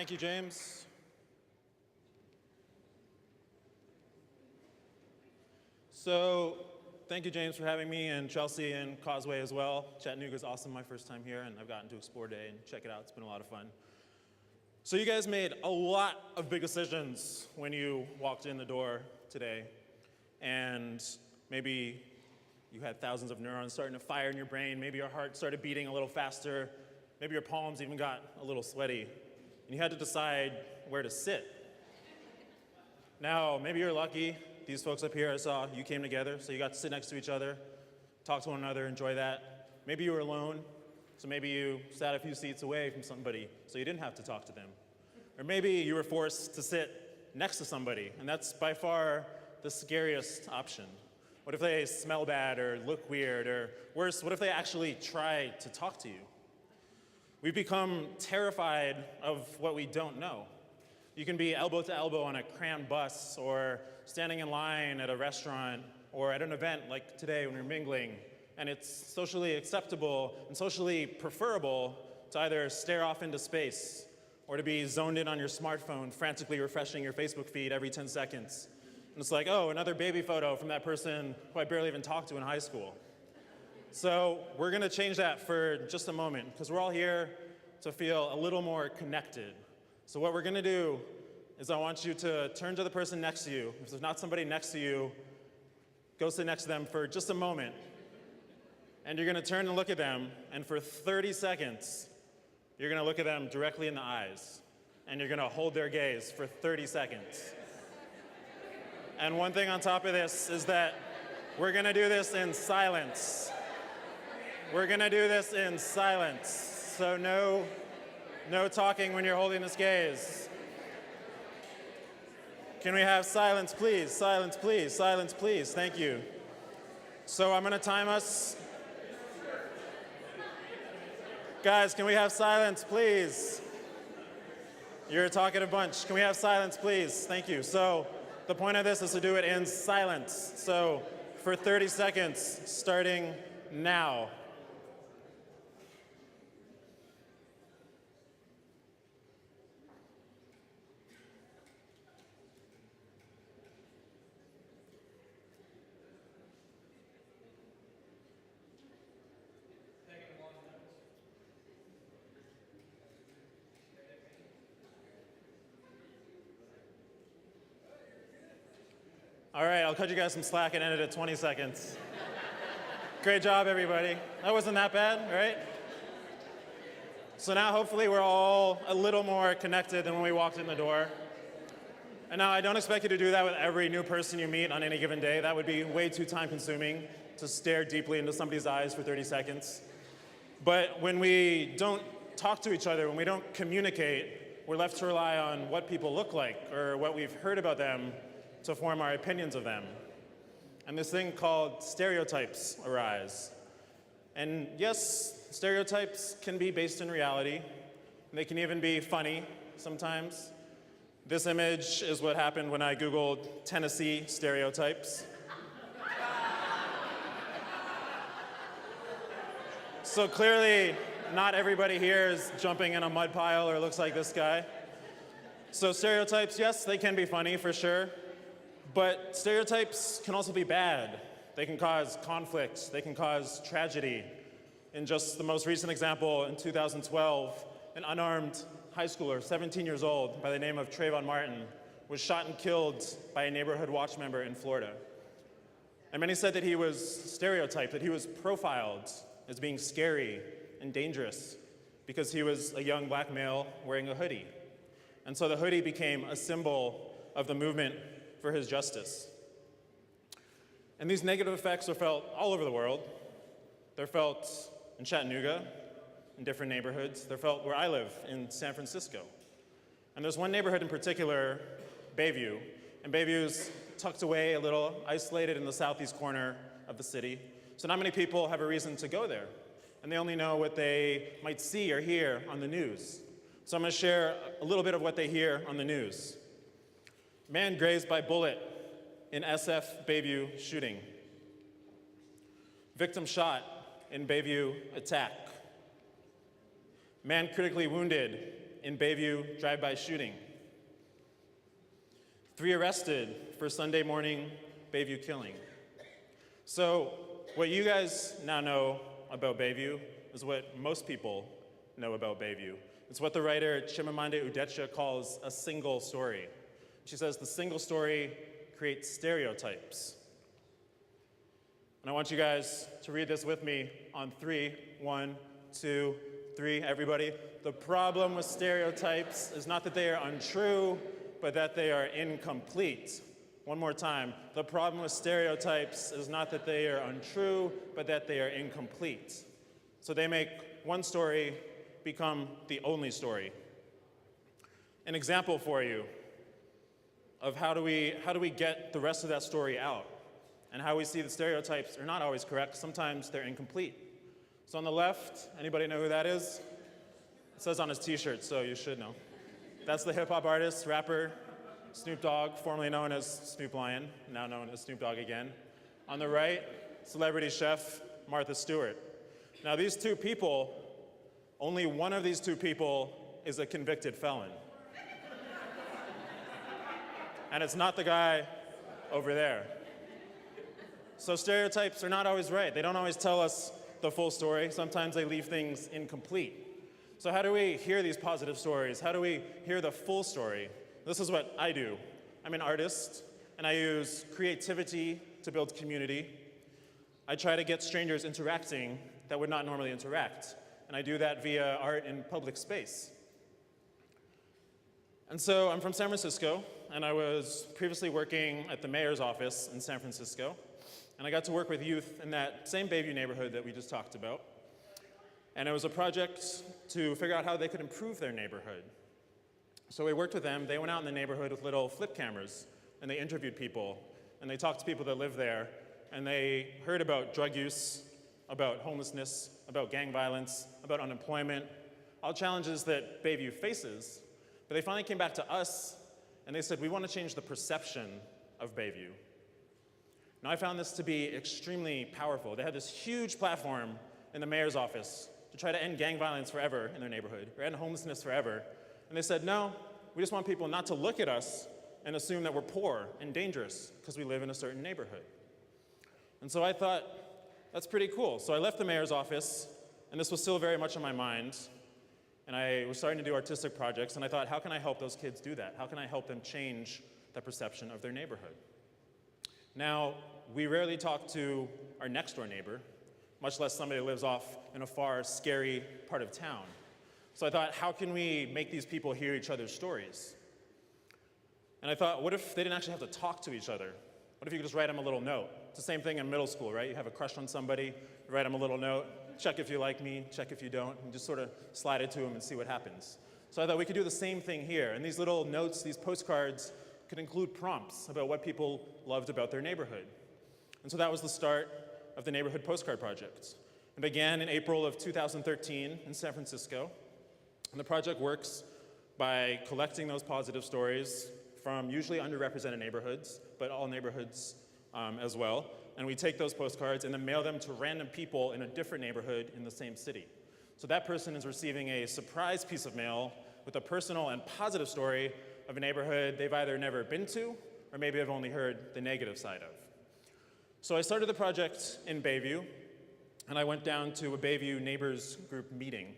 Thank you, James. So, thank you, James, for having me, and Chelsea and Causeway as well. Chattanooga is awesome, my first time here, and I've gotten to explore today and check it out. It's been a lot of fun. So you guys made a lot of big decisions when you walked in the door today, and maybe you had thousands of neurons starting to fire in your brain. Maybe your heart started beating a little faster. Maybe your palms even got a little sweaty, and you had to decide where to sit. Now, maybe you're lucky. These folks up here, I saw you came together, so you got to sit next to each other, talk to one another, enjoy that. Maybe you were alone, so maybe you sat a few seats away from somebody, so you didn't have to talk to them. Or maybe you were forced to sit next to somebody, and that's by far the scariest option. What if they smell bad or look weird, or worse, what if they actually try to talk to you? We've become terrified of what we don't know. You can be elbow to elbow on a crammed bus, or standing in line at a restaurant, or at an event like today when we're mingling, and it's socially acceptable and socially preferable to either stare off into space or to be zoned in on your smartphone, frantically refreshing your Facebook feed every 10 seconds. And it's like, oh, another baby photo from that person who I barely even talked to in high school. So we're gonna change that for just a moment, because we're all here to feel a little more connected. So what we're gonna do is I want you to turn to the person next to you. If there's not somebody next to you, go sit next to them for just a moment. And you're gonna turn and look at them, and for 30 seconds, you're gonna look at them directly in the eyes, and you're gonna hold their gaze for 30 seconds. And one thing on top of this is that we're gonna do this in silence. We're gonna do this in silence. So no talking when you're holding this gaze. Can we have silence, please? Silence, please. Silence, please. Thank you. So I'm gonna time us. Guys, can we have silence, please? You're talking a bunch. Can we have silence, please? Thank you. So the point of this is to do it in silence. So for 30 seconds, starting now. All right, I'll cut you guys some slack and end it at 20 seconds. Great job, everybody. That wasn't that bad, right? So now hopefully we're all a little more connected than when we walked in the door. And now I don't expect you to do that with every new person you meet on any given day. That would be way too time consuming to stare deeply into somebody's eyes for 30 seconds. But when we don't talk to each other, when we don't communicate, we're left to rely on what people look like or what we've heard about them to form our opinions of them. And this thing called stereotypes arise. And yes, stereotypes can be based in reality. They can even be funny sometimes. This image is what happened when I Googled Tennessee stereotypes. So clearly, not everybody here is jumping in a mud pile or looks like this guy. So stereotypes, yes, they can be funny for sure. But stereotypes can also be bad. They can cause conflict. They can cause tragedy. In just the most recent example, in 2012, an unarmed high schooler, 17 years old, by the name of Trayvon Martin, was shot and killed by a neighborhood watch member in Florida. And many said that he was stereotyped, that he was profiled as being scary and dangerous because he was a young black male wearing a hoodie. And so the hoodie became a symbol of the movement for his justice. And these negative effects are felt all over the world. They're felt in Chattanooga, in different neighborhoods. They're felt where I live, in San Francisco. And there's one neighborhood in particular, Bayview. And Bayview's tucked away a little, isolated in the southeast corner of the city. So not many people have a reason to go there. And they only know what they might see or hear on the news. So I'm gonna share a little bit of what they hear on the news. Man grazed by bullet in SF Bayview shooting. Victim shot in Bayview attack. Man critically wounded in Bayview drive-by shooting. 3 arrested for Sunday morning Bayview killing. So what you guys now know about Bayview is what most people know about Bayview. It's what the writer Chimamanda Adichie calls a single story. She says the single story creates stereotypes. And I want you guys to read this with me on 3. 1, 2, 3, everybody. The problem with stereotypes is not that they are untrue, but that they are incomplete. One more time. The problem with stereotypes is not that they are untrue, but that they are incomplete. So they make one story become the only story. An example for you of how do we get the rest of that story out, and how we see the stereotypes are not always correct. Sometimes they're incomplete. So on the left, anybody know who that is? It says on his t-shirt, so you should know. That's the hip-hop artist, rapper, Snoop Dogg, formerly known as Snoop Lion, now known as Snoop Dogg again. On the right, celebrity chef Martha Stewart. Now these two people, only one of these two people is a convicted felon. And it's not the guy over there. So stereotypes are not always right. They don't always tell us the full story. Sometimes they leave things incomplete. So how do we hear these positive stories? How do we hear the full story? This is what I do. I'm an artist, and I use creativity to build community. I try to get strangers interacting that would not normally interact, and I do that via art in public space. And so I'm from San Francisco, and I was previously working at the mayor's office in San Francisco, and I got to work with youth in that same Bayview neighborhood that we just talked about. And it was a project to figure out how they could improve their neighborhood. So we worked with them. They went out in the neighborhood with little flip cameras, and they interviewed people, and they talked to people that live there, and they heard about drug use, about homelessness, about gang violence, about unemployment, all challenges that Bayview faces. But they finally came back to us, and they said, we want to change the perception of Bayview. Now, I found this to be extremely powerful. They had this huge platform in the mayor's office to try to end gang violence forever in their neighborhood, or end homelessness forever. And they said, no, we just want people not to look at us and assume that we're poor and dangerous because we live in a certain neighborhood. And so I thought, that's pretty cool. So I left the mayor's office, and this was still very much on my mind. And I was starting to do artistic projects, and I thought, how can I help those kids do that? How can I help them change the perception of their neighborhood? Now, we rarely talk to our next door neighbor, much less somebody who lives off in a far, scary part of town. So I thought, how can we make these people hear each other's stories? And I thought, what if they didn't actually have to talk to each other? What if you could just write them a little note? It's the same thing in middle school, right? You have a crush on somebody, you write them a little note, check if you like me, check if you don't, and just sort of slide it to them and see what happens. So I thought we could do the same thing here. And these little notes, these postcards, could include prompts about what people loved about their neighborhood. And so that was the start of the Neighborhood Postcard Project. It began in April of 2013 in San Francisco. And the project works by collecting those positive stories from usually underrepresented neighborhoods, but all neighborhoods as well. And we take those postcards and then mail them to random people in a different neighborhood in the same city. So that person is receiving a surprise piece of mail with a personal and positive story of a neighborhood they've either never been to or maybe have only heard the negative side of. So I started the project in Bayview, and I went down to a Bayview neighbors group meeting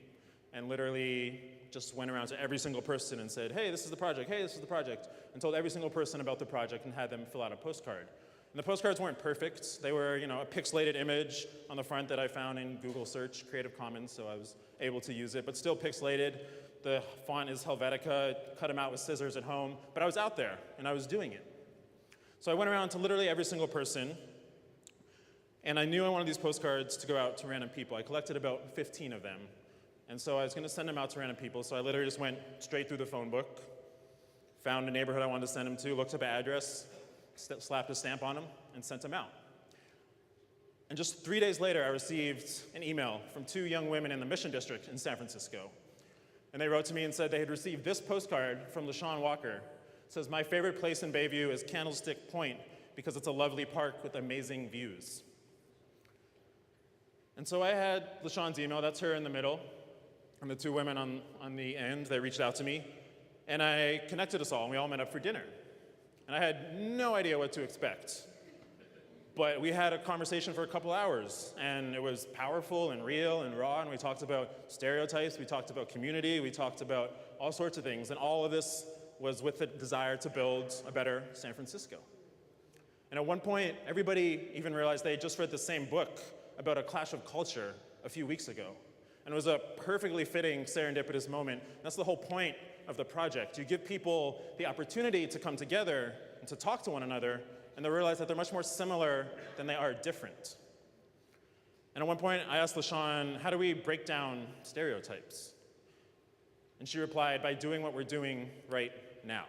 and literally just went around to every single person and said, hey, this is the project, hey, this is the project, and told every single person about the project and had them fill out a postcard. And the postcards weren't perfect. They were, a pixelated image on the front that I found in Google search, Creative Commons, so I was able to use it, but still pixelated. The font is Helvetica, cut them out with scissors at home, but I was out there and I was doing it. So I went around to literally every single person, and I knew I wanted these postcards to go out to random people. I collected about 15 of them. And so I was going to send them out to random people, so I literally just went straight through the phone book, found a neighborhood I wanted to send them to, looked up an address, slapped a stamp on them, and sent them out. And just 3 days later, I received an email from 2 young women in the Mission District in San Francisco. And they wrote to me and said they had received this postcard from LaShawn Walker. It says, my favorite place in Bayview is Candlestick Point because it's a lovely park with amazing views. And so I had LaShawn's email, that's her in the middle. and the two women on the end, they reached out to me, and I connected us all, and we all met up for dinner. And I had no idea what to expect. But we had a conversation for a couple hours, and it was powerful and real and raw, and we talked about stereotypes, we talked about community, we talked about all sorts of things, and all of this was with the desire to build a better San Francisco. And at one point, everybody even realized they had just read the same book about a clash of culture a few weeks ago. And it was a perfectly fitting serendipitous moment. That's the whole point of the project. You give people the opportunity to come together and to talk to one another, and they realize that they're much more similar than they are different. And at one point, I asked LaShawn, how do we break down stereotypes? And she replied, by doing what we're doing right now.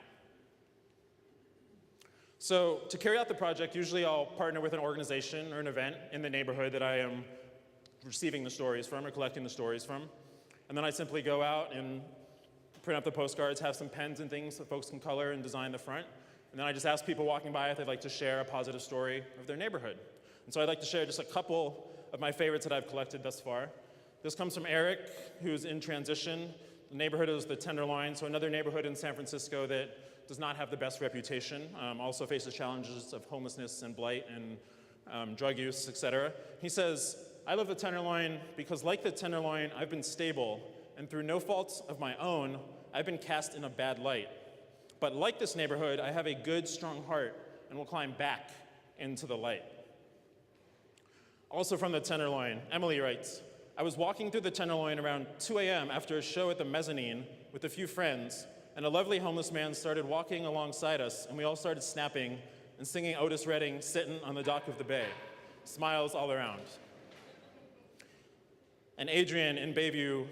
So to carry out the project, usually I'll partner with an organization or an event in the neighborhood that I am receiving the stories from or collecting the stories from. And then I simply go out and print up the postcards, have some pens and things that folks can color and design the front. And then I just ask people walking by if they'd like to share a positive story of their neighborhood. And so I'd like to share just a couple of my favorites that I've collected thus far. This comes from Eric, who's in transition. The neighborhood is the Tenderloin, so another neighborhood in San Francisco that does not have the best reputation, also faces challenges of homelessness and blight and drug use, etc. He says, I love the Tenderloin because like the Tenderloin, I've been stable, and through no fault of my own, I've been cast in a bad light. But like this neighborhood, I have a good, strong heart and will climb back into the light. Also from the Tenderloin, Emily writes, I was walking through the Tenderloin around 2 a.m. after a show at the mezzanine with a few friends, and a lovely homeless man started walking alongside us, and we all started snapping and singing Otis Redding, Sittin' on the Dock of the Bay. Smiles all around. And Adrian in Bayview,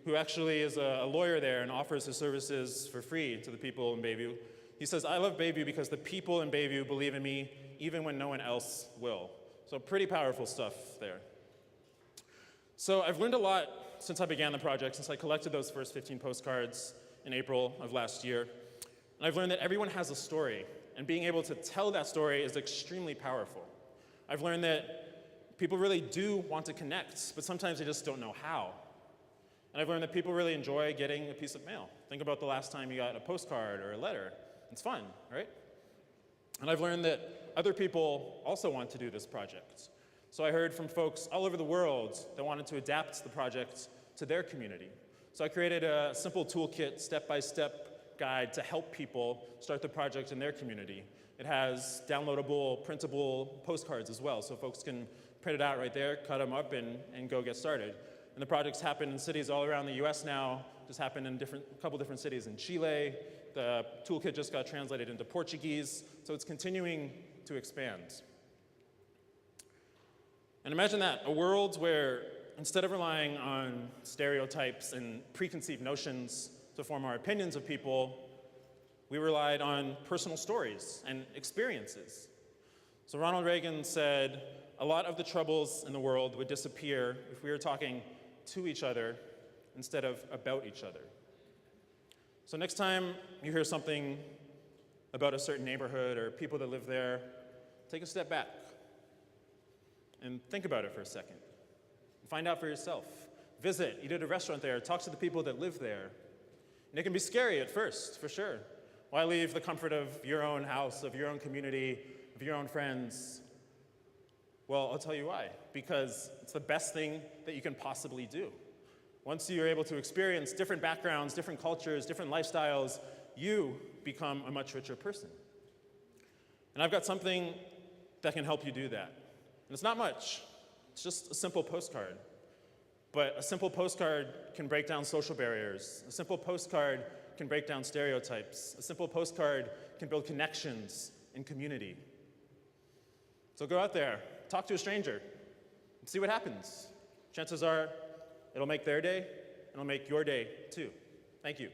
who actually is a lawyer there and offers his services for free to the people in Bayview, he says, I love Bayview because the people in Bayview believe in me even when no one else will. So pretty powerful stuff there. So I've learned a lot since I began the project, since I collected those first 15 postcards in April of last year. And I've learned that everyone has a story, and being able to tell that story is extremely powerful. I've learned that people really do want to connect, but sometimes they just don't know how. And I've learned that people really enjoy getting a piece of mail. Think about the last time you got a postcard or a letter. It's fun, right? And I've learned that other people also want to do this project. So I heard from folks all over the world that wanted to adapt the project to their community. So I created a simple toolkit, step-by-step guide to help people start the project in their community. It has downloadable, printable postcards as well, so folks can print it out right there, cut them up, and go get started. And the projects happen in cities all around the US now, just happened in a couple different cities in Chile. The toolkit just got translated into Portuguese, so it's continuing to expand. And imagine that, a world where instead of relying on stereotypes and preconceived notions to form our opinions of people, we relied on personal stories and experiences. So Ronald Reagan said, a lot of the troubles in the world would disappear if we were talking to each other instead of about each other. So next time you hear something about a certain neighborhood or people that live there, take a step back and think about it for a second. Find out for yourself. Visit, eat at a restaurant there, talk to the people that live there. And it can be scary at first, for sure. Why leave the comfort of your own house, of your own community, of your own friends? Well, I'll tell you why. Because it's the best thing that you can possibly do. Once you're able to experience different backgrounds, different cultures, different lifestyles, you become a much richer person. And I've got something that can help you do that. And it's not much. It's just a simple postcard. But a simple postcard can break down social barriers. A simple postcard can break down stereotypes. A simple postcard can build connections and community. So go out there, talk to a stranger, and see what happens. Chances are it'll make their day, and it'll make your day too. Thank you.